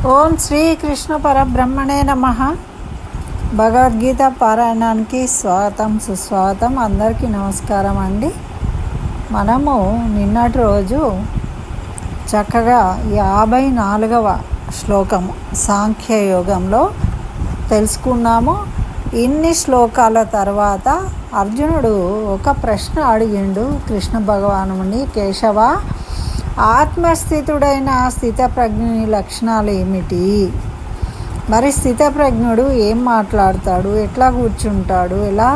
ఓం శ్రీకృష్ణ పరబ్రహ్మణే నమః. భగవద్గీత పారాయణానికి స్వాగతం సుస్వాగతం. అందరికీ నమస్కారం అండి. మనము నిన్నటి రోజు చక్కగా 54వ శ్లోకము సాంఖ్యయోగంలో తెలుసుకున్నాము. ఇన్ని శ్లోకాల తర్వాత అర్జునుడు ఒక ప్రశ్న అడిగిండు కృష్ణ భగవానుని, కేశవ, ఆత్మస్థితుడైన స్థితప్రజ్ఞుని లక్షణాలు ఏమిటి? మరి స్థితప్రజ్ఞుడు ఏం మాట్లాడతాడు, ఎట్లా కూర్చుంటాడు, ఎలా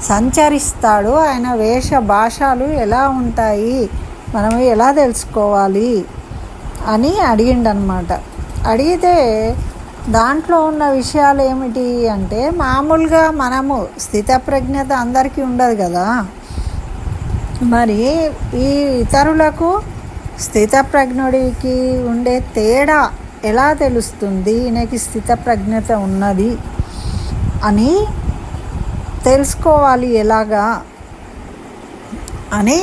సంచరిస్తాడు, ఆయన వేష భాషలు ఎలా ఉంటాయి, మనం ఎలా తెలుసుకోవాలి అని అడిగిండనమాట. అడిగితే దాంట్లో ఉన్న విషయాలు ఏమిటి అంటే, మామూలుగా మనము స్థితప్రజ్ఞత అందరికీ ఉండదు కదా. మరి ఈ ఇతరులకు స్థితప్రజ్ఞుడికి ఉండే తేడా ఎలా తెలుస్తుంది, ఈయనకి స్థితప్రజ్ఞత ఉన్నది అని తెలుసుకోవాలి ఎలాగా అని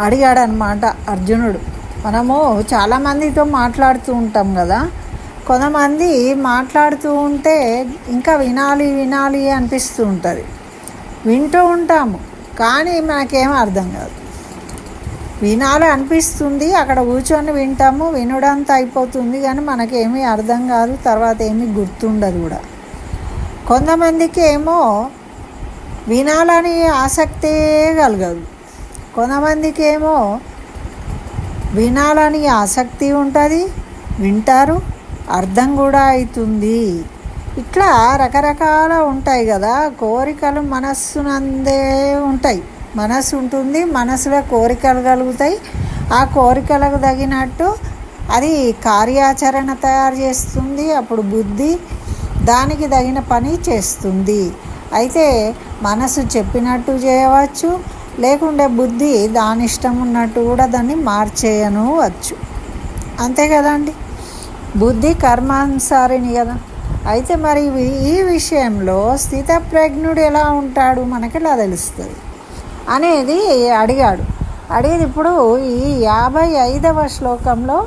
అడిగాడనమాట అర్జునుడు. మనము చాలామందితో మాట్లాడుతూ ఉంటాం కదా, కొంతమంది మాట్లాడుతూ ఉంటే ఇంకా వినాలి వినాలి అనిపిస్తూ ఉంటుంది. వింటూ ఉంటాము కానీ మనకేం అర్థం కాదు. వినాలి అనిపిస్తుంది, అక్కడ కూర్చొని వింటాము, వినడంతా అయిపోతుంది కానీ మనకేమీ అర్థం కాదు, తర్వాత ఏమీ గుర్తుండదు కూడా. కొంతమందికి ఏమో వినాలని ఆసక్తే కలగదు, కొంతమందికి ఏమో వినాలని ఆసక్తి ఉంటుంది, వింటారు, అర్థం కూడా అవుతుంది. ఇట్లా రకరకాల ఉంటాయి కదా కోరికలు. మనస్సునందే ఉంటాయి, మనసు ఉంటుంది, మనసులో కోరికలు కలుగుతాయి. ఆ కోరికలకు తగినట్టు అది కార్యాచరణ తయారు చేస్తుంది. అప్పుడు బుద్ధి దానికి తగిన పని చేస్తుంది. అయితే మనసు చెప్పినట్టు చేయవచ్చు, లేకుంటే బుద్ధి దాని ఇష్టం ఉన్నట్టు కూడా దాన్ని మార్చేయనవచ్చు. అంతే కదండి, బుద్ధి కర్మానుసారిని కదా. అయితే మరి ఈ విషయంలో స్థితప్రజ్ఞుడు ఎలా ఉంటాడు మనకి ఎలా తెలుస్తుంది అనేది అడిగాడు. అడిగేది ఇప్పుడు ఈ 55వ శ్లోకంలో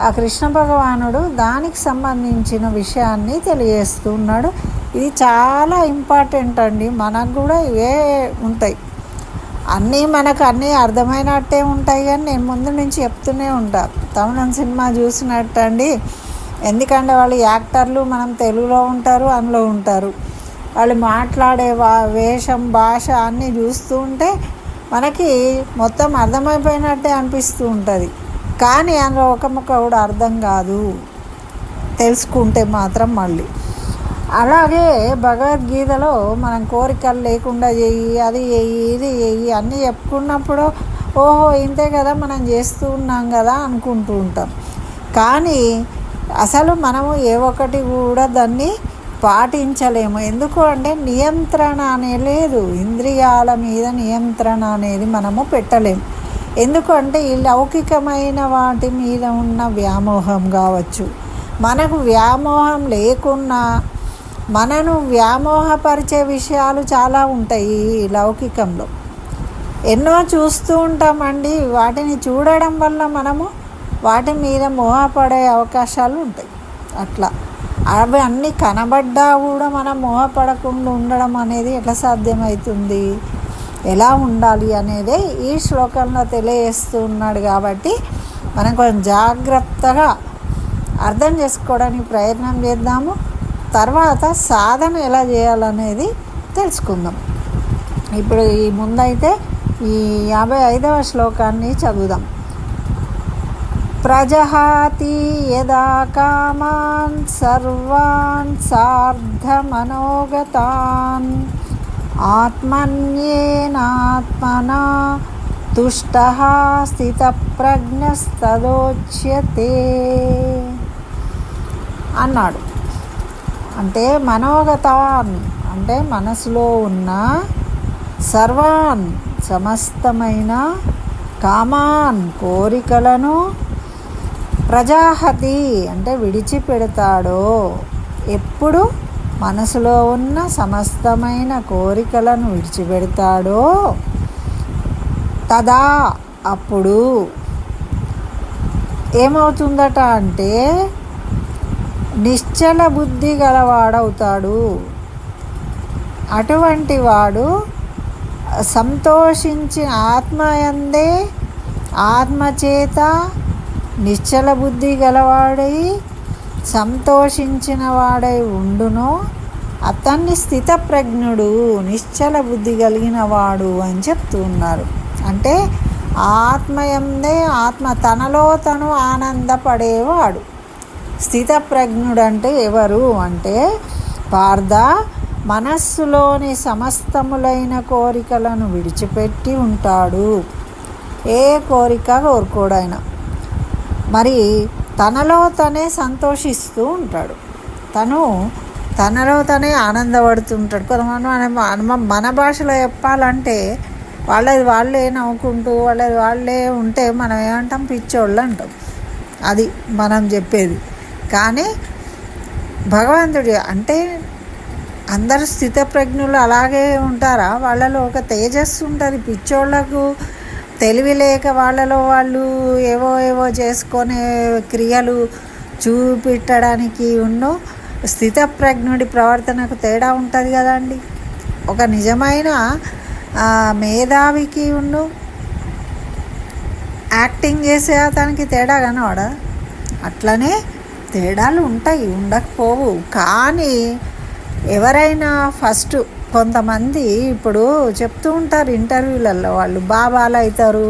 ఆ కృష్ణ భగవానుడు దానికి సంబంధించిన విషయాన్ని తెలియజేస్తున్నాడు. ఇది చాలా ఇంపార్టెంట్ అండి. మనకు కూడా ఇవే ఉంటాయి, మనకు అన్నీ అర్థమైనట్టే ఉంటాయి. కానీ నేను ముందు నుంచి చెప్తూనే ఉంటాను, తమిళ సినిమా చూసినట్టు అండి. ఎందుకంటే వాళ్ళు యాక్టర్లు, మనం తెలుగులో ఉంటారు, అందులో ఉంటారు. వాళ్ళు మాట్లాడే వేషం భాష అన్నీ చూస్తూ ఉంటే మనకి మొత్తం అర్థమైపోయినట్టే అనిపిస్తూ ఉంటుంది. కానీ అందులో ఒక ముక్క కూడా అర్థం కాదు, తెలుసుకుంటే మాత్రం. మళ్ళీ అలాగే భగవద్గీతలో మనం కోరికలు లేకుండా చెయ్యి, అది చెయ్యి, ఇది చెయ్యి అన్నీ చెప్పుకున్నప్పుడు ఓహో ఇంతే కదా మనం చేస్తూ ఉన్నాం కదా అనుకుంటూ ఉంటాం. కానీ అసలు మనము ఏ ఒక్కటి కూడా దాన్ని పాటించలేము. ఎందుకు అంటే నియంత్రణ అనేది లేదు, ఇంద్రియాల మీద నియంత్రణ అనేది మనము పెట్టలేము. ఎందుకంటే ఈ లౌకికమైన వాటి మీద ఉన్న వ్యామోహం కావచ్చు. మనకు వ్యామోహం లేకున్నా మనను వ్యామోహపరిచే విషయాలు చాలా ఉంటాయి. ఈ లౌకికంలో ఎన్నో చూస్తూ ఉంటామండి. వాటిని చూడడం వల్ల మనము వాటి మీద మోహపడే అవకాశాలు ఉంటాయి. అట్లా అవి అన్నీ కనబడ్డా కూడా మనం మోహపడకుండా ఉండడం అనేది ఎట్లా సాధ్యమవుతుంది, ఎలా ఉండాలి అనేది ఈ శ్లోకంలో తెలియజేస్తూ ఉన్నాడు. కాబట్టి మనం కొంచెం జాగ్రత్తగా అర్థం చేసుకోవడానికి ప్రయత్నం చేద్దాము. తర్వాత సాధన ఎలా చేయాలనేది తెలుసుకుందాం. ఇప్పుడు ఈ ముందైతే ఈ 55వ శ్లోకాన్ని చదువుదాం. ప్రజహాతి యదా కామాన్ సర్వాన్ సార్థమనోగతాన్ ఆత్మన్యేనాత్మనా తుష్టః స్థితప్రజ్ఞస్తదోచ్యతే అన్నాడు. అంటే మనోగతాన్ అంటే మనసులో ఉన్న సర్వాన్ సమస్తమైన కామాన్ కోరికలను ప్రజాహతి అంటే విడిచిపెడతాడో, ఎప్పుడు మనసులో ఉన్న సమస్తమైన కోరికలను విడిచిపెడతాడో తదా అప్పుడు ఏమవుతుందట అంటే నిశ్చల బుద్ధి గలవాడవుతాడు. అటువంటి వాడు సంతోషించి ఆత్మయందే ఆత్మచేత నిశ్చల బుద్ధి గలవాడై సంతోషించిన వాడై ఉండునో అతన్ని స్థితప్రజ్ఞుడు, నిశ్చల బుద్ధి కలిగిన వాడు అని చెప్తున్నారు. అంటే ఆత్మయందే ఆత్మ తనలో తను ఆనందపడేవాడు. స్థితప్రజ్ఞుడు అంటే ఎవరు అంటే పార్థ, మనస్సులోని సమస్తములైన కోరికలను విడిచిపెట్టి ఉంటాడు. ఏ కోరిక కోరుకోడైనా మరి తనలో తనే సంతోషిస్తూ ఉంటాడు. తనలో తనే ఆనందపడుతుంటాడు. కొంతమంది మన భాషలో చెప్పాలంటే వాళ్ళే నవ్వుకుంటూ వాళ్ళే ఉంటే మనం ఏమంటాం, పిచ్చోళ్ళు అంటాం. అది మనం చెప్పేది. కానీ భగవంతుడి అంటే అందరు స్థితప్రజ్ఞులు అలాగే ఉంటారా? వాళ్ళలో ఒక తేజస్సు ఉంటుంది. పిచ్చోళ్లకు తెలివి లేక వాళ్ళలో వాళ్ళు ఏవో చేసుకునే క్రియలు చూపెట్టడానికి స్థితప్రజ్ఞుడి ప్రవర్తనకు తేడా ఉంటుంది కదండి. ఒక నిజమైన మేధావికి యాక్టింగ్ చేసే అతనికి తేడా కనవాడా? అట్లనే తేడాలు ఉంటాయి, ఉండకపోవు. కానీ ఎవరైనా ఫస్ట్ కొంతమంది ఇప్పుడు చెప్తూ ఉంటారు ఇంటర్వ్యూలలో, వాళ్ళు బాబాలు అవుతారు,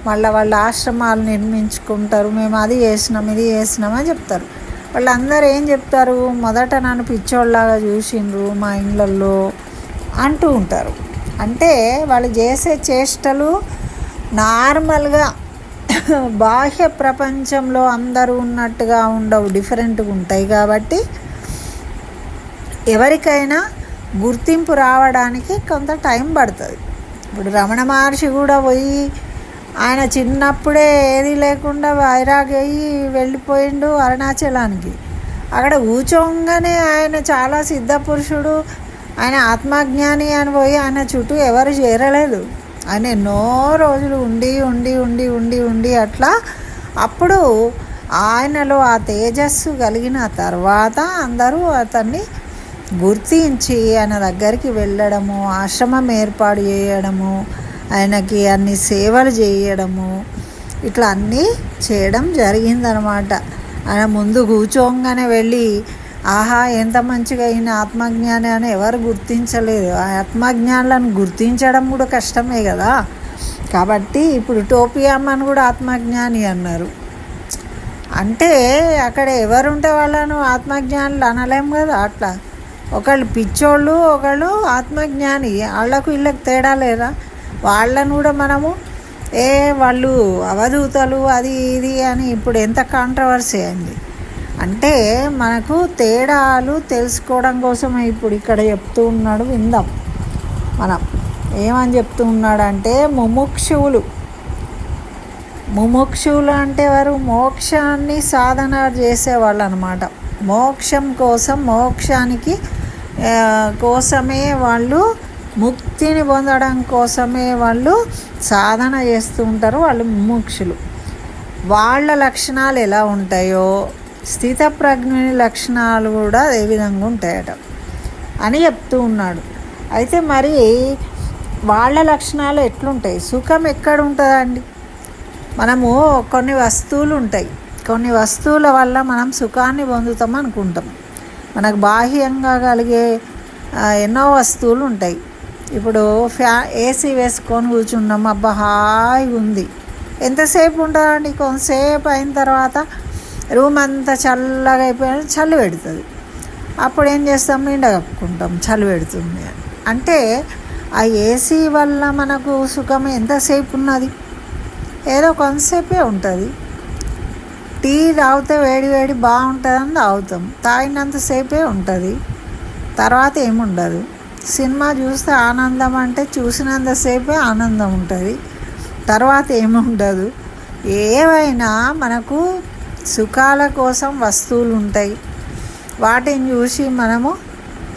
మళ్ళీ వాళ్ళు ఆశ్రమాలు నిర్మించుకుంటారు, మేము అది చేసినాం ఇది చేసినాం అని చెప్తారు. వాళ్ళందరూ ఏం చెప్తారు, మొదట నన్ను పిచ్చోళ్ళలాగా చూసిండ్రు మా ఇళ్ళల్లో అంటూ ఉంటారు. అంటే వాళ్ళు చేసే చేష్టలు నార్మల్గా బాహ్య ప్రపంచంలో అందరూ ఉన్నట్టుగా ఉండవు, డిఫరెంట్గా ఉంటాయి. కాబట్టి ఎవరికైనా గుర్తింపు రావడానికి కొంత టైం పడుతుంది. ఇప్పుడు రమణ మహర్షి కూడా పోయి ఆయన చిన్నప్పుడే ఏది లేకుండా వైరాగి అయ్యి వెళ్ళిపోయిండు అరుణాచలానికి. అక్కడ కూర్చోగానే ఆయన చాలా సిద్ధపురుషుడు, ఆయన ఆత్మజ్ఞాని అని పోయి ఆయన చుట్టూ ఎవరు చేరలేదు. ఆయన ఎన్నో రోజులు ఉండి అట్లా అప్పుడు ఆయనలో ఆ తేజస్సు కలిగిన తర్వాత అందరూ అతన్ని గుర్తించి ఆయన దగ్గరికి వెళ్ళడము, ఆశ్రమం ఏర్పాటు చేయడము, ఆయనకి అన్ని సేవలు చేయడము, ఇట్లా అన్నీ చేయడం జరిగిందనమాట. ఆయన ముందు కూర్చోగానే వెళ్ళి ఆహా ఎంత మంచిగా అయిన ఆత్మజ్ఞాని అని ఎవరు గుర్తించలేదు. ఆ ఆత్మజ్ఞానులను గుర్తించడం కూడా కష్టమే కదా. కాబట్టి ఇప్పుడు టోపియమ్మని కూడా ఆత్మజ్ఞాని అన్నారు. అంటే అక్కడ ఎవరుంటే వాళ్ళను ఆత్మజ్ఞానులు అనలేం కదా. అట్లా ఒకళ్ళు పిచ్చోళ్ళు, ఒకళ్ళు ఆత్మజ్ఞాని, వాళ్ళకు వీళ్ళకి తేడా లేదా? వాళ్ళను కూడా మనము వాళ్ళు అవధూతలు అది ఇది అని ఇప్పుడు ఎంత కాంట్రవర్సీ అయింది. అంటే మనకు తేడాలు తెలుసుకోవడం కోసమే ఇప్పుడు ఇక్కడ చెప్తూ ఉన్నాడు, విందాం. మనం ఏమని చెప్తూ ఉన్నాడంటే ముముక్షువులు అంటే వారు మోక్షాన్ని సాధన చేసేవాళ్ళు అనమాట. మోక్షం కోసం మోక్షానికి కోసమే వాళ్ళు, ముక్తిని పొందడం కోసమే వాళ్ళు సాధన చేస్తూ ఉంటారు. వాళ్ళు ముముక్షులు. వాళ్ళ లక్షణాలు ఎలా ఉంటాయో స్థితప్రజ్ఞుని లక్షణాలు కూడా ఏ విధంగా ఉంటాయట అని చెప్తూ ఉన్నాడు. అయితే మరి వాళ్ళ లక్షణాలు ఎట్లుంటాయి? సుఖం ఎక్కడ ఉంటుందండి? మనము కొన్ని వస్తువులు ఉంటాయి, కొన్ని వస్తువుల వల్ల మనం సుఖాన్ని పొందుతాం అనుకుంటాం. మనకు బాహ్యంగా కలిగే ఎన్నో వస్తువులు ఉంటాయి. ఇప్పుడు ఏసీ వేసుకొని కూర్చున్నాం, అబ్బా హాయిగా ఉంది. ఎంతసేపు ఉంటుందండి? కొంతసేపు అయిన తర్వాత రూమ్ అంతా చల్లగా అయిపోయి చలి పెడుతుంది. అప్పుడు ఏం చేస్తాం? నిండా కప్పుకుంటాం, చలి పెడుతుంది. అంటే ఆ ఏసీ వల్ల మనకు సుఖం ఎంతసేపు ఉన్నది? ఏదో కొంతసేపే ఉంటుంది. టీ తాగితే వేడి బాగుంటుందని తాగుతాం, తాగినంతసేపే ఉంటుంది, తర్వాత ఏముండదు. సినిమా చూస్తే ఆనందం అంటే చూసినంతసేపే ఆనందం ఉంటుంది, తర్వాత ఏముండదు. ఏవైనా మనకు సుఖాల కోసం వస్తువులు ఉంటాయి, వాటిని చూసి మనము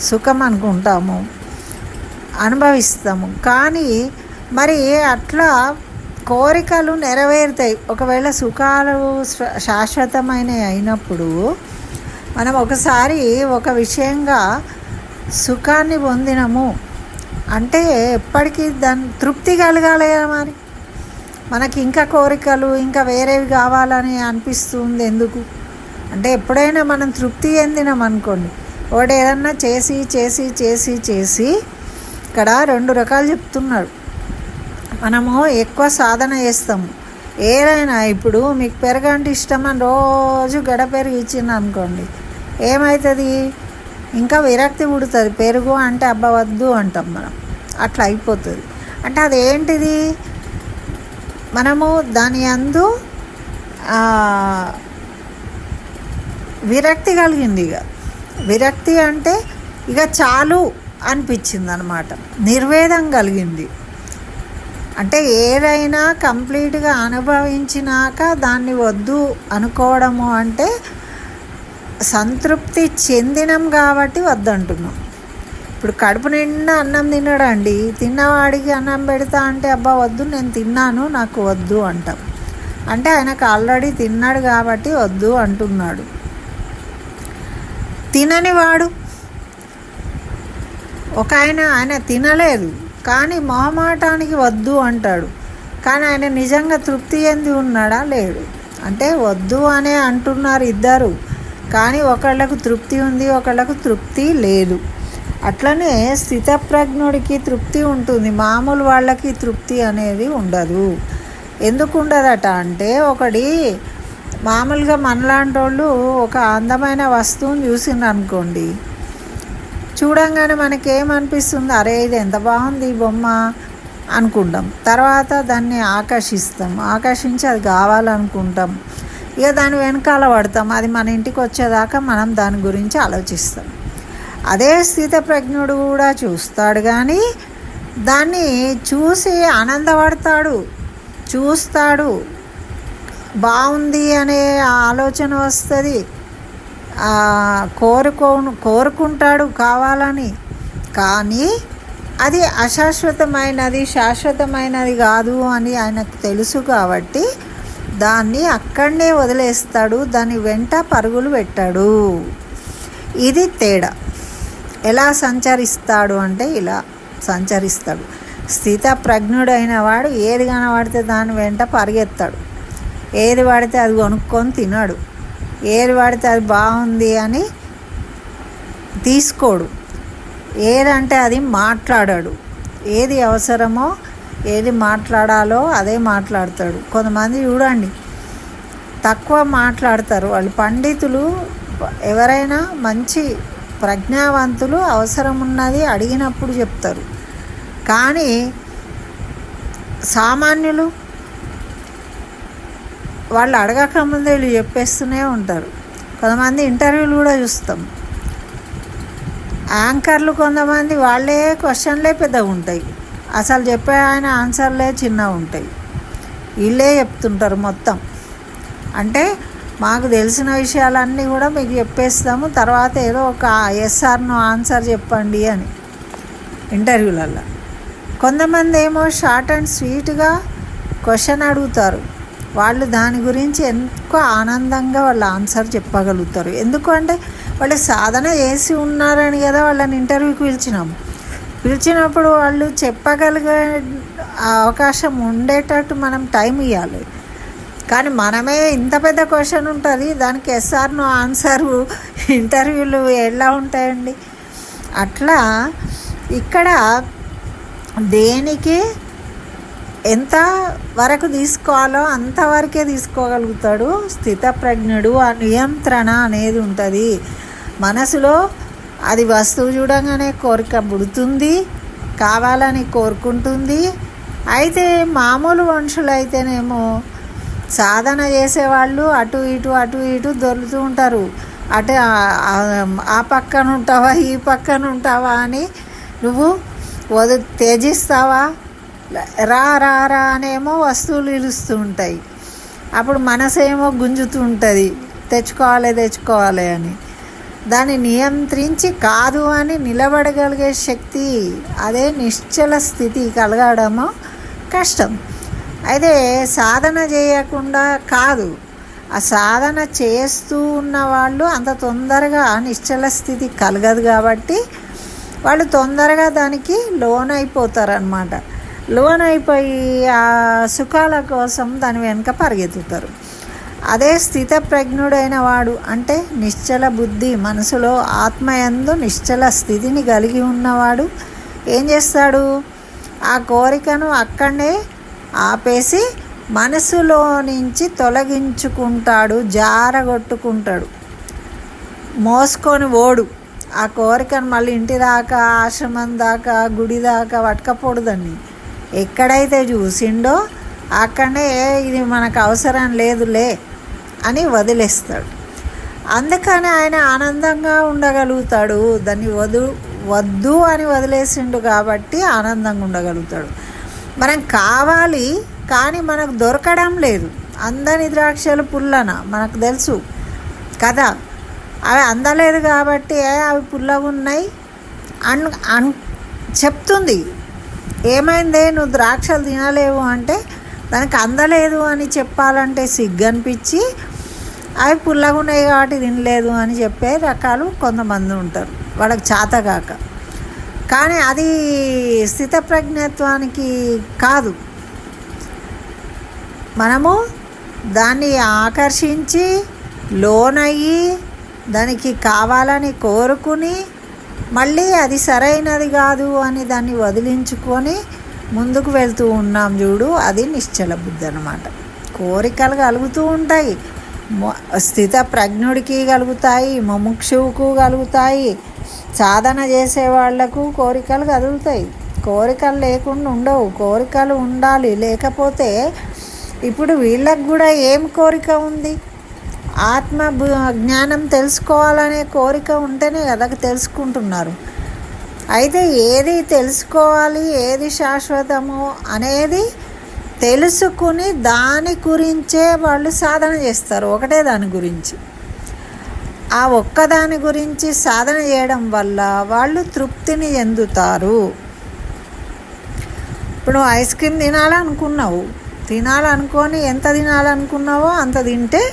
సుఖం అనుకుంటాము, అనుభవిస్తాము. కానీ మరి అట్లా కోరికలు నెరవేరుతాయి. ఒకవేళ సుఖాలు శాశ్వతమైనవి అయినప్పుడు మనం ఒకసారి ఒక విషయంగా సుఖాన్ని పొందినము అంటే ఎప్పటికీ దాని తృప్తి కలగాలి కదా. మరి మనకి ఇంకా కోరికలు ఇంకా వేరేవి కావాలని అనిపిస్తుంది ఎందుకు అంటే, ఎప్పుడైనా మనం తృప్తి చెందినాం అనుకోండి, ఒకటి ఏదన్నా చేసి చేసి చేసి చేసి ఇక్కడ 2 రకాలు చెప్తున్నాడు. మనము ఎక్కువ సాధన చేస్తాము ఏదైనా. ఇప్పుడు మీకు పెరగంటే ఇష్టమని రోజు గడ పెరుగు ఇచ్చింది అనుకోండి, ఏమవుతుంది, ఇంకా విరక్తి పుడుతుంది. పెరుగు అంటే అబ్బా వద్దు అంటాం మనం, అట్లా అయిపోతుంది. అంటే అదేంటిది, మనము దాని యందు విరక్తి కలిగింది. ఇక విరక్తి అంటే ఇక చాలు అనిపించింది అనమాట, నిర్వేదం కలిగింది. అంటే ఏదైనా కంప్లీట్గా అనుభవించినాక దాన్ని వద్దు అనుకోవడము అంటే సంతృప్తి చెందినం కాబట్టి వద్దంటున్నాం. ఇప్పుడు కడుపు నిండా అన్నం తినడండి, తిన్నవాడికి అన్నం పెడతా అంటే అబ్బా వద్దు నేను తిన్నాను నాకు వద్దు అంటాం. అంటే ఆయనకు ఆల్రెడీ తిన్నాడు కాబట్టి వద్దు అంటున్నాడు. తినని వాడు ఒక ఆయన తినలేదు కానీ మొహమాటానికి వద్దు అంటాడు. కానీ ఆయన నిజంగా తృప్తి చెంది ఉన్నాడా, లేడు. అంటే వద్దు అనే అంటున్నారు ఇద్దరు, కానీ ఒకళ్ళకు తృప్తి ఉంది ఒకళ్ళకు తృప్తి లేదు. అట్లనే స్థితప్రజ్ఞుడికి తృప్తి ఉంటుంది, మామూలు వాళ్ళకి తృప్తి అనేది ఉండదు. ఎందుకు ఉండదట అంటే, ఒకటి మామూలుగా మనలాంటి వాళ్ళు ఒక అందమైన వస్తువుని చూసిండ్రు అనుకోండి, చూడంగానే మనకేమనిపిస్తుంది, అరే ఇది ఎంత బాగుంది ఈ బొమ్మ అనుకుంటాం. తర్వాత దాన్ని ఆకర్షించి అది కావాలనుకుంటాం. ఇక దాని వెనకాల పడతాం, అది మన ఇంటికి వచ్చేదాకా మనం దాని గురించి ఆలోచిస్తాం. అదే స్థితప్రజ్ఞుడు కూడా చూస్తాడు, కానీ దాన్ని చూసి ఆనందపడతాడు, చూస్తాడు, బాగుంది అనే ఆలోచన వస్తుంది, కోరుకుంటాడు కావాలని. కానీ అది అశాశ్వతమైనది శాశ్వతమైనది కాదు అని ఆయనకు తెలుసు కాబట్టి దాన్ని అక్కడనే వదిలేస్తాడు, దాని వెంట పరుగులు పెట్టాడు. ఇది తేడా. ఎలా సంచరిస్తాడు అంటే ఇలా సంచరిస్తాడు. స్థితప్రజ్ఞుడైన వాడు ఏది కనబడితే దాని వెంట పరిగెత్తాడు, ఏది పడితే అది కొనుక్కొని తినాడు, ఏది పడితే అది బాగుంది అని తీసుకోడు, ఏదంటే అది మాట్లాడాడు. ఏది అవసరమో ఏది మాట్లాడాలో అదే మాట్లాడతాడు. కొంతమంది చూడండి తక్కువ మాట్లాడతారు, వాళ్ళు పండితులు. ఎవరైనా మంచి ప్రజ్ఞావంతులు అవసరం ఉన్నది అడిగినప్పుడు చెప్తారు, కానీ సామాన్యులు వాళ్ళు అడగకముందే వీళ్ళు చెప్పేస్తూనే ఉంటారు. కొంతమంది ఇంటర్వ్యూలు కూడా చూస్తాం, యాంకర్లు కొంతమంది వాళ్ళే క్వశ్చన్లే పెద్దగా ఉంటాయి, అసలు చెప్పే ఆయన ఆన్సర్లే చిన్నగా ఉంటాయి, వీళ్ళే చెప్తుంటారు మొత్తం. అంటే మాకు తెలిసిన విషయాలన్నీ కూడా మీకు చెప్పేస్తాము, తర్వాత ఏదో ఒక ఎస్ఆర్నో ఆన్సర్ చెప్పండి అని ఇంటర్వ్యూలలో. కొంతమంది ఏమో షార్ట్ అండ్ స్వీట్గా క్వశ్చన్ అడుగుతారు, వాళ్ళు దాని గురించి ఎంతో ఆనందంగా వాళ్ళు ఆన్సర్ చెప్పగలుగుతారు. ఎందుకంటే వాళ్ళు సాధన చేసి ఉన్నారని కదా వాళ్ళని ఇంటర్వ్యూకి పిలిచినప్పుడు వాళ్ళు చెప్పగలిగే అవకాశం ఉండేటట్టు మనం టైం ఇవ్వాలి. కానీ మనమే ఇంత పెద్ద క్వశ్చన్ ఉంటుంది, దానికి ఎస్ఆర్నో ఆన్సరు ఇంటర్వ్యూలు ఎలా ఉంటాయండి. అట్లా ఇక్కడ దేనికి ఎంత వరకు తీసుకోవాలో అంతవరకే తీసుకోగలుగుతాడు స్థితప్రజ్ఞుడు. ఆ నియంత్రణ అనేది ఉంటుంది మనసులో. అది వస్తువు చూడంగానే కోరిక పుడుతుంది, కావాలని కోరుకుంటుంది. అయితే మామూలు మనుషులు అయితేనేమో సాధన చేసేవాళ్ళు అటు ఇటు దొరుకుతూ ఉంటారు. అటు ఆ పక్కన ఉంటావా ఈ పక్కన ఉంటావా అని నువ్వు త్యజిస్తావా, రా రా రా అనేమో వస్తువులు ఇలుస్తూ ఉంటాయి. అప్పుడు మనసేమో గుంజుతూ ఉంటుంది, తెచ్చుకోవాలి అని. దాన్ని నియంత్రించి కాదు అని నిలబడగలిగే శక్తి, అదే నిశ్చల స్థితి కలగడము కష్టం. అయితే సాధన చేయకుండా కాదు, ఆ సాధన చేస్తూ ఉన్న వాళ్ళు అంత తొందరగా నిశ్చల స్థితి కలగదు కాబట్టి వాళ్ళు తొందరగా దానికి లోనైపోతారనమాట. లోనైపోయి ఆ సుఖాల కోసం దాని వెనుక పరిగెత్తుతారు. అదే స్థితప్రజ్ఞుడైన వాడు అంటే నిశ్చల బుద్ధి, మనసులో ఆత్మయందు నిశ్చల స్థితిని కలిగి ఉన్నవాడు ఏం చేస్తాడు? ఆ కోరికను అక్కడనే ఆపేసి మనసులో నుంచి తొలగించుకుంటాడు, జారగొట్టుకుంటాడు, మోసుకొని ఓడు. ఆ కోరికను మళ్ళీ ఇంటి దాకా, ఆశ్రమం దాకా, గుడి దాకా పట్టుకపోడుదని ఎక్కడైతే చూసిండో అక్కడనే ఇది మనకు అవసరం లేదులే అని వదిలేస్తాడు. అందుకని ఆయన ఆనందంగా ఉండగలుగుతాడు. దాన్ని వద్దు అని వదిలేసిండు కాబట్టి ఆనందంగా ఉండగలుగుతాడు. మనం కావాలి కానీ మనకు దొరకడం లేదు. అందని ద్రాక్షలు పుల్లన మనకు తెలుసు కదా, అవి అందలేదు కాబట్టి అవి పుల్లగా ఉన్నాయి అన్ చెప్తుంది. ఏమైందే నువ్వు ద్రాక్షలు తినలేవు అంటే దానికి అందలేదు అని చెప్పాలంటే సిగ్గనిపించి అవి పుల్లగా ఉన్నాయి కాబట్టి తినలేదు అని చెప్పే రకాలు కొంతమంది ఉంటారు, వాళ్ళకి చేతగాక. కానీ అది స్థితప్రజ్ఞత్వానికి కాదు. మనము దాన్ని ఆకర్షించి లోనయ్యి దానికి కావాలని కోరుకుని మళ్ళీ అది సరైనది కాదు అని దాన్ని వదిలించుకొని ముందుకు వెళ్తూ ఉన్నాం చూడు, అది నిశ్చల బుద్ధి అన్నమాట. కోరికలు కలుగుతూ ఉంటాయి, స్థిత ప్రజ్ఞుడికి కలుగుతాయి, ముముక్షువుకు కలుగుతాయి, సాధన చేసే వాళ్లకు కోరికలు కలుగుతాయి. కోరికలు లేకుండా ఉండవు, కోరికలు ఉండాలి. లేకపోతే ఇప్పుడు వీళ్ళకు కూడా ఏం కోరిక ఉంది? ఆత్మ జ్ఞానం తెలుసుకోవాలనే కోరిక ఉంటేనే కదా తెలుసుకుంటున్నారు. అయితే ఏది తెలుసుకోవాలి, ఏది శాశ్వతము అనేది తెలుసుకుని దాని గురించే వాళ్ళు సాధన చేస్తారు. ఒకటే దాని గురించి, ఆ ఒక్కదాని గురించి సాధన చేయడం వల్ల వాళ్ళు తృప్తిని చెందుతారు. ఇప్పుడు ఐస్ క్రీమ్ తినాలనుకున్నావు, తినాలనుకొని ఎంత తినాలనుకున్నావో అంత తింటే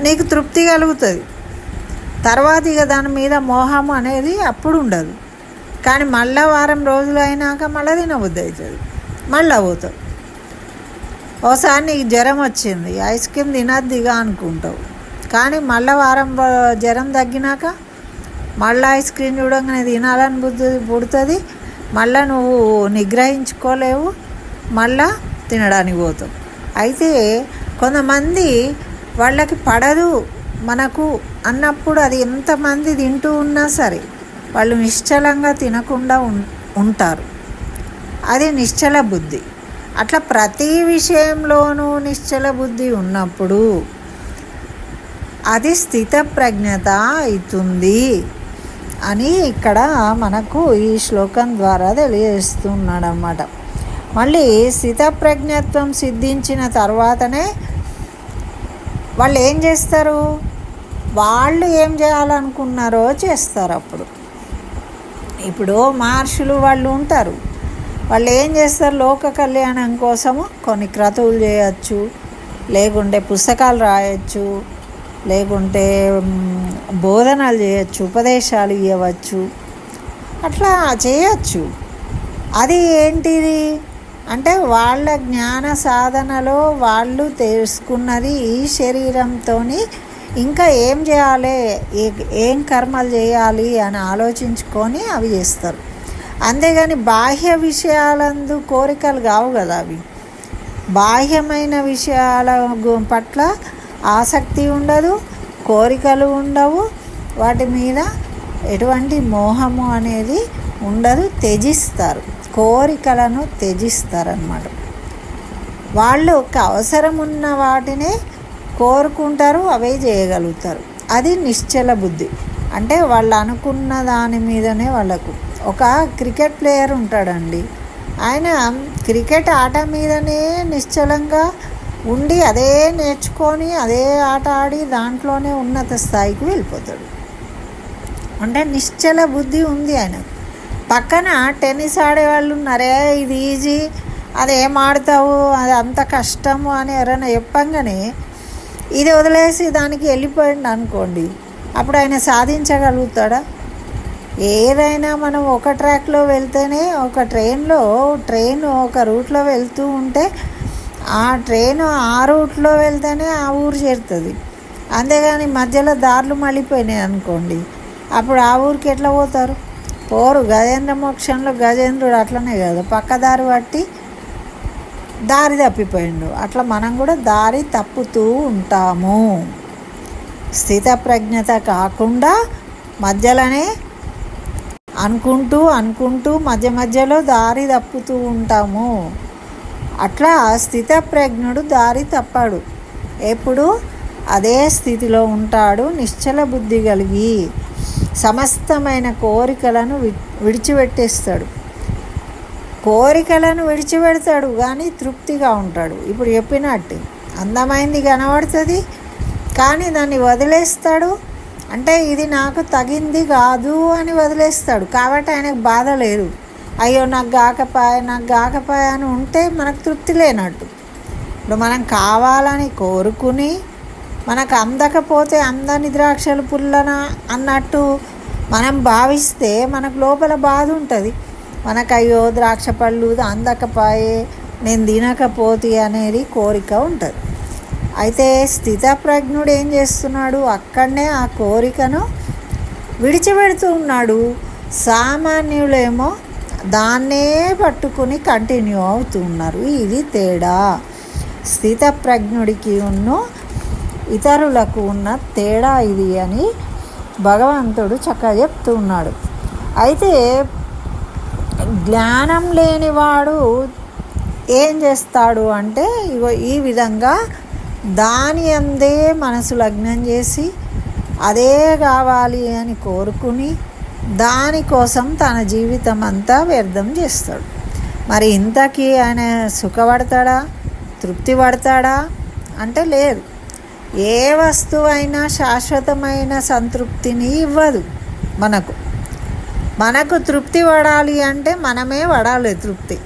నీకు తృప్తి కలుగుతుంది. తర్వాత ఇక దాని మీద మోహం అనేది అప్పుడు ఉండదు. కానీ మళ్ళీ వారం రోజులు అయినాక మళ్ళీ తినబుద్ధి అవుతుంది, మళ్ళీ పోతావు. ఒకసారి నీకు జ్వరం వచ్చింది, ఐస్ క్రీమ్ తినద్దిగా అనుకుంటావు. కానీ మళ్ళీ వారం జ్వరం తగ్గినాక మళ్ళీ ఐస్ క్రీమ్ చూడంగానే తినాలని బుద్ధి పుడుతుంది. మళ్ళీ నువ్వు నిగ్రహించుకోలేవు, మళ్ళా తినడానికి పోతావు. అయితే కొంతమంది వాళ్ళకి పడదు మనకు అన్నప్పుడు అది ఎంతమంది తింటూ ఉన్నా సరే వాళ్ళు నిశ్చలంగా తినకుండా ఉంటారు. అది నిశ్చల బుద్ధి. అట్లా ప్రతి విషయంలోనూ నిశ్చల బుద్ధి ఉన్నప్పుడు అది స్థితప్రజ్ఞత అవుతుంది అని ఇక్కడ మనకు ఈ శ్లోకం ద్వారా తెలియజేస్తున్నాడు అన్నమాట. మళ్ళీ స్థితప్రజ్ఞత్వం సిద్ధించిన తర్వాతనే వాళ్ళు ఏం చేస్తారు? వాళ్ళు ఏం చేయాలనుకున్నారో చేస్తారు. అప్పుడు ఇప్పుడు మహర్షులు వాళ్ళు ఉంటారు, వాళ్ళు ఏం చేస్తారు? లోక కళ్యాణం కోసము కొన్ని క్రతువులు చేయొచ్చు, లేకుంటే పుస్తకాలు రాయొచ్చు, లేకుంటే బోధనలు చేయొచ్చు, ఉపదేశాలు ఇవ్వచ్చు, అట్లా చేయొచ్చు. అది ఏంటిది అంటే వాళ్ళ జ్ఞాన సాధనలో వాళ్ళు తెలుసుకున్నది ఈ శరీరంతో ఇంకా ఏం చేయాలి, ఏం కర్మలు చేయాలి అని ఆలోచించుకొని అవి చేస్తారు. అంతేగాని బాహ్య విషయాలందు కోరికలు కావు కదా. అవి బాహ్యమైన విషయాల పట్ల ఆసక్తి ఉండదు, కోరికలు ఉండవు, వాటి మీద ఎటువంటి మోహము అనేది ఉండదు. త్యజిస్తారు, కోరికలను త్యజిస్తారన్నమాట. వాళ్ళు ఒక అవసరం ఉన్న వాటినే కోరుకుంటారు, అవే చేయగలుగుతారు. అది నిశ్చల బుద్ధి. అంటే వాళ్ళు అనుకున్న దాని మీదనే వాళ్ళకు. ఒక క్రికెట్ ప్లేయర్ ఉంటాడండి, ఆయన క్రికెట్ ఆట మీదనే నిశ్చలంగా ఉండి అదే నేర్చుకొని అదే ఆట ఆడి దాంట్లోనే ఉన్నత స్థాయికి వెళ్ళిపోతాడు. అంటే నిశ్చల బుద్ధి ఉంది ఆయనకు. పక్కన టెన్నిస్ ఆడేవాళ్ళు ఉన్నారే, ఇది ఈజీ అదేం ఆడతావు, అది అంత కష్టము అని ఎవరైనా చెప్పంగానే ఇది వదిలేసి దానికి వెళ్ళిపోయింది అనుకోండి, అప్పుడు ఆయన సాధించగలుగుతాడా? ఏదైనా మనం ఒక ట్రాక్లో వెళ్తేనే, ఒక ట్రైన్ ఒక రూట్లో వెళ్తూ ఉంటే ఆ ట్రైన్ ఆ రూట్లో వెళ్తేనే ఆ ఊరు చేరుతుంది. అంతేగాని మధ్యలో దారులు మళ్ళీపోయినాయి అనుకోండి, అప్పుడు ఆ ఊరికి ఎట్లా పోతారు? పోరు. గజేంద్ర మోక్షంలో గజేంద్రుడు అట్లనే కదా, పక్కదారి పట్టి దారి తప్పిపోయిండు. అట్లా మనం కూడా దారి తప్పుతూ ఉంటాము. స్థితప్రజ్ఞత కాకుండా మధ్యలోనే అనుకుంటూ మధ్యలో దారి తప్పుతూ ఉంటాము. అట్లా స్థితప్రజ్ఞుడు దారి తప్పాడు, ఎప్పుడు అదే స్థితిలో ఉంటాడు. నిశ్చల బుద్ధి కలిగి సమస్తమైన కోరికలను విడిచిపెట్టేస్తాడు. కోరికలను విడిచిపెడతాడు కానీ తృప్తిగా ఉంటాడు. ఇప్పుడు చెప్పినట్టు అందమైంది కనబడుతుంది కానీ దాన్ని వదిలేస్తాడు. అంటే ఇది నాకు తగింది కాదు అని వదిలేస్తాడు. కాబట్టి ఆయనకు బాధ లేదు. అయ్యో నాకు కాకపాయ అని ఉంటే మనకు తృప్తి లేనట్టు. ఇప్పుడు మనం కావాలని కోరుకుని మనకు అందకపోతే అందని ద్రాక్షలు పుల్లన అన్నట్టు మనం భావిస్తే మనకు లోపల బాధ ఉంటుంది. మనకు అయ్యో ద్రాక్ష పళ్ళు అందకపోయే, నేను తినకపోతే అనేది కోరిక ఉంటుంది. అయితే స్థితప్రజ్ఞుడు ఏం చేస్తున్నాడు? అక్కడనే ఆ కోరికను విడిచిపెడుతూ ఉన్నాడు. సామాన్యులేమో దాన్నే పట్టుకుని కంటిన్యూ అవుతూ ఉన్నారు. ఇది తేడా. స్థితప్రజ్ఞుడికి ఇతరులకు ఉన్న తేడా ఇది అని భగవంతుడు చక్కగా చెప్తూ ఉన్నాడు. అయితే జ్ఞానం లేనివాడు ఏం చేస్తాడు అంటే ఈ విధంగా దాని అందే మనసు లగ్నం చేసి అదే కావాలి అని కోరుకుని దానికోసం తన జీవితం అంతా వ్యర్థం చేస్తాడు. మరి ఇంతకీ ఆయన సుఖపడతాడా, తృప్తి పడతాడా అంటే లేదు. ఏ వస్తువైనా శాశ్వతమైన సంతృప్తిని ఇవ్వదు. మనకు తృప్తి పడాలి అంటే మనమే పడాలి తృప్తి.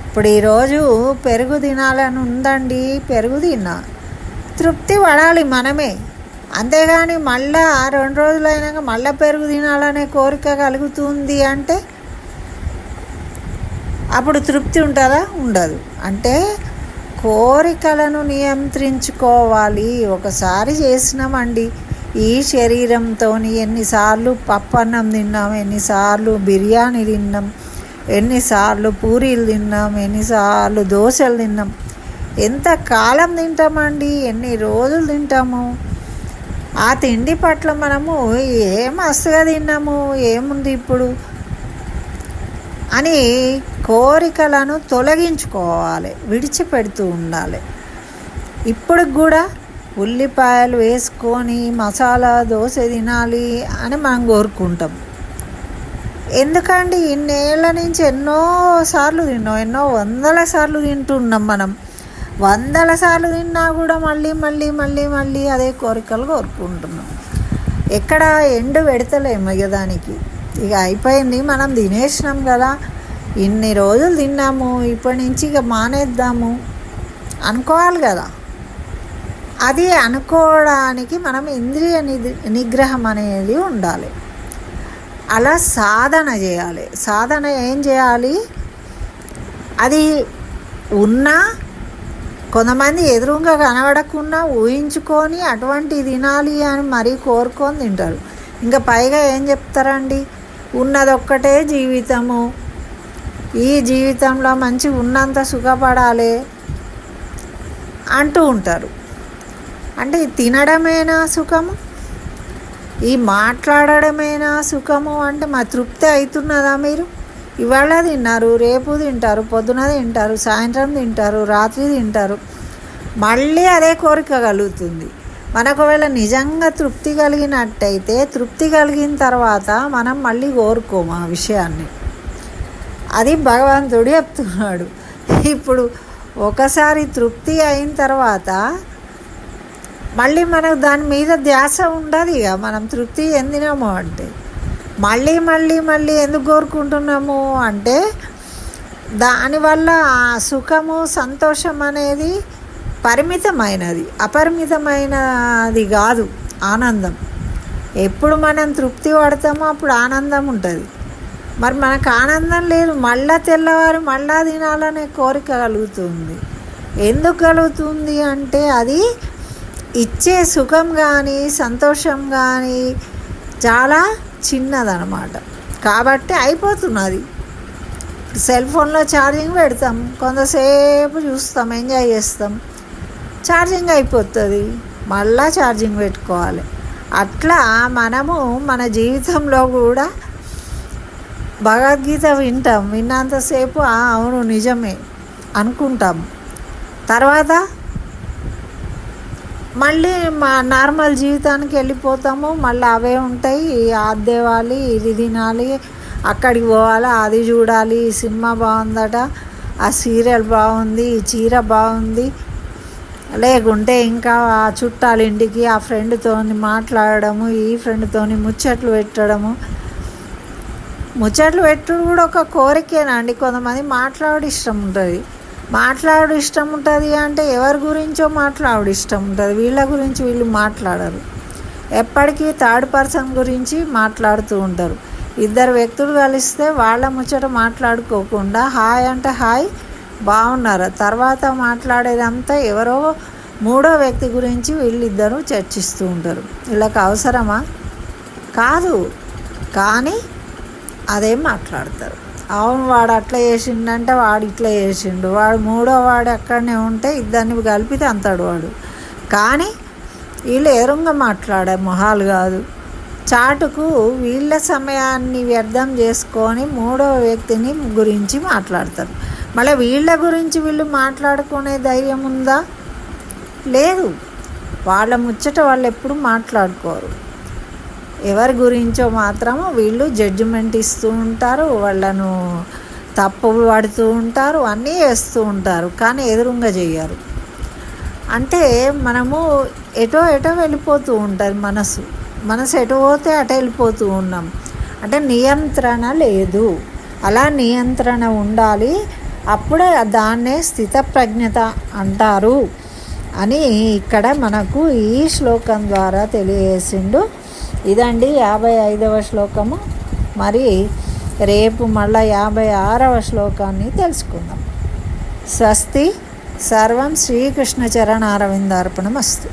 ఇప్పుడు ఈరోజు పెరుగు తినాలని ఉందండి, పెరుగు తిన్నా, తృప్తి పడాలి మనమే. అంతేగాని మళ్ళా 2 రోజులైనాక మళ్ళీ పెరుగు తినాలనే కోరిక కలుగుతుంది అంటే అప్పుడు తృప్తి ఉంటుందా? ఉండదు. అంటే కోరికలను నియంత్రించుకోవాలి. ఒకసారి చేసినామండి ఈ శరీరంతో ఎన్నిసార్లు పప్పన్నం తిన్నాం, ఎన్నిసార్లు బిర్యానీ తిన్నాం, ఎన్నిసార్లు పూరీలు తిన్నాం, ఎన్నిసార్లు దోశలు తిన్నాం. ఎంత కాలం తింటామండి, ఎన్ని రోజులు తింటాము. ఆ తిండి పట్ల మనము ఏం మస్తుగా తిన్నాము, ఏముంది ఇప్పుడు అని కోరికలను తొలగించుకోవాలి, విడిచిపెడుతూ ఉండాలి. ఇప్పుడు కూడా ఉల్లిపాయలు వేసుకొని మసాలా దోశ తినాలి అని మనం కోరుకుంటాం. ఎందుకండి ఇన్నేళ్ల నుంచి ఎన్నోసార్లు తిన్నాం, ఎన్నో వందల సార్లు తింటున్నాం. మనం 100 సార్లు తిన్నా కూడా మళ్ళీ అదే కోరికలు కోరుకుంటున్నాం. ఎక్కడ ఎండు పెడతలేము ఇక దానికి. ఇక అయిపోయింది, మనం తినేసినాం కదా, ఇన్ని రోజులు తిన్నాము, ఇప్పటి నుంచి ఇక మానేద్దాము అనుకోవాలి కదా. అది అనుకోవడానికి మనం ఇంద్రియ నిగ్రహం అనేది ఉండాలి. అలా సాధన చేయాలి. సాధన ఏం చేయాలి? అది ఉన్నా కొంతమంది ఎదురుగా కనబడకుండా ఊహించుకొని అటువంటి తినాలి అని మరీ కోరుకొని తింటారు. ఇంకా పైగా ఏం చెప్తారండి, ఉన్నదొక్కటే జీవితము, ఈ జీవితంలో మంచి ఉన్నంత సుఖపడాలి అంటూ ఉంటారు. అంటే తినడమేనా సుఖము, ఈ మాట్లాడడమేనా సుఖము అంటే మా తృప్తి అవుతున్నదా? మీరు ఇవాళ తిన్నారు, రేపు తింటారు, పొద్దున తింటారు, సాయంత్రం తింటారు, రాత్రి తింటారు, మళ్ళీ అదే కోరిక కలుగుతుంది. మనకు ఒకవేళ నిజంగా తృప్తి కలిగినట్టయితే తృప్తి కలిగిన తర్వాత మనం మళ్ళీ కోరుకోము ఆ విషయాన్ని. అది భగవంతుడు చెప్తున్నాడు. ఇప్పుడు ఒకసారి తృప్తి అయిన తర్వాత మళ్ళీ మనకు దాని మీద ధ్యాస ఉండదు. ఇక మనం తృప్తి చెందినాము అంటే మళ్ళీ ఎందుకు కోరుకుంటున్నాము అంటే దానివల్ల ఆ సుఖము సంతోషం అనేది పరిమితమైనది, అపరిమితమైనది కాదు. ఆనందం ఎప్పుడు మనం తృప్తి పడతామో అప్పుడు ఆనందం ఉంటుంది. మరి మనకు ఆనందం లేదు, మళ్ళా తెల్లవారు మళ్ళా తినాలనే కోరిక కలుగుతుంది. ఎందుకు కలుగుతుంది అంటే అది ఇచ్చే సుఖం కానీ సంతోషం కానీ చాలా చిన్నదనమాట. కాబట్టి అయిపోతున్నది. సెల్ ఫోన్లో ఛార్జింగ్ పెడతాం, కొంతసేపు చూస్తాం, ఎంజాయ్ చేస్తాం, ఛార్జింగ్ అయిపోతుంది, మళ్ళా ఛార్జింగ్ పెట్టుకోవాలి. అట్లా మనము మన జీవితంలో కూడా భగవద్గీత వింటాం, విన్నంతసేపు అవును నిజమే అనుకుంటాం. తర్వాత మళ్ళీ మా నార్మల్ జీవితానికి వెళ్ళిపోతాము. మళ్ళీ అవే ఉంటాయి, అది తేవాలి, ఇది తినాలి, అక్కడికి పోవాలి, అది చూడాలి, ఈ సినిమా బాగుందట, ఆ సీరియల్ బాగుంది, ఈ చీర బాగుంది, లేకుంటే ఇంకా ఆ చుట్టాల ఇంటికి ఆ ఫ్రెండ్తో మాట్లాడడము, ఈ ఫ్రెండ్తో ముచ్చట్లు పెట్టడము. ముచ్చట్లు పెట్టుడు కూడా ఒక కోరికేనండి. కొంతమంది మాట్లాడు ఇష్టం ఉంటుంది అంటే ఎవరి గురించో మాట్లాడు ఇష్టం ఉంటుంది, వీళ్ళ గురించి వీళ్ళు మాట్లాడరు. ఎప్పటికీ థర్డ్ పర్సన్ గురించి మాట్లాడుతూ ఉంటారు. ఇద్దరు వ్యక్తులు కలిస్తే వాళ్ళ ముచ్చట మాట్లాడుకోకుండా హాయ్ అంటే హాయ్ బాగున్నారా, తర్వాత మాట్లాడేదంతా ఎవరో మూడో వ్యక్తి గురించి వీళ్ళిద్దరూ చర్చిస్తూ ఉంటారు. వీళ్ళకి అవసరమా? కాదు, కానీ అదే మాట్లాడతారు. అవును వాడు అట్లా చేసిండంటే వాడు ఇట్లా చేసిండు, వాడు మూడో వాడు అక్కడనే ఉంటే ఇద్దరిని కలిపితే అంతాడు వాడు. కానీ వీళ్ళు ఎదురుగా మాట్లాడే మొహాలు కాదు, చాటుకు వీళ్ళ సమయాన్ని వ్యర్థం చేసుకొని మూడో వ్యక్తిని గురించి మాట్లాడతారు. మళ్ళీ వీళ్ళ గురించి వీళ్ళు మాట్లాడుకునే ధైర్యం ఉందా? లేదు. వాళ్ళ ముచ్చట వాళ్ళు ఎప్పుడు మాట్లాడుకోరు. ఎవరి గురించో మాత్రము వీళ్ళు జడ్జిమెంట్ ఇస్తూ ఉంటారు, వాళ్ళను తప్పు పడుతూ ఉంటారు, అన్నీ చేస్తూ ఉంటారు, కానీ ఎదురుగా చెయ్యరు. అంటే మనము ఎటో వెళ్ళిపోతూ ఉంటుంది మనసు ఎటు పోతే అటు వెళ్ళిపోతూ ఉన్నాం. అంటే నియంత్రణ లేదు. అలా నియంత్రణ ఉండాలి, అప్పుడే దాన్నే స్థితప్రజ్ఞత అంటారు అని ఇక్కడ మనకు ఈ శ్లోకం ద్వారా తెలియజేసిండు. ఇదండి 55వ శ్లోకము. మరి రేపు మళ్ళీ 56వ శ్లోకాన్ని తెలుసుకుందాం. స్వస్తి. సర్వం శ్రీకృష్ణ చరణారవిందార్పణమస్తు.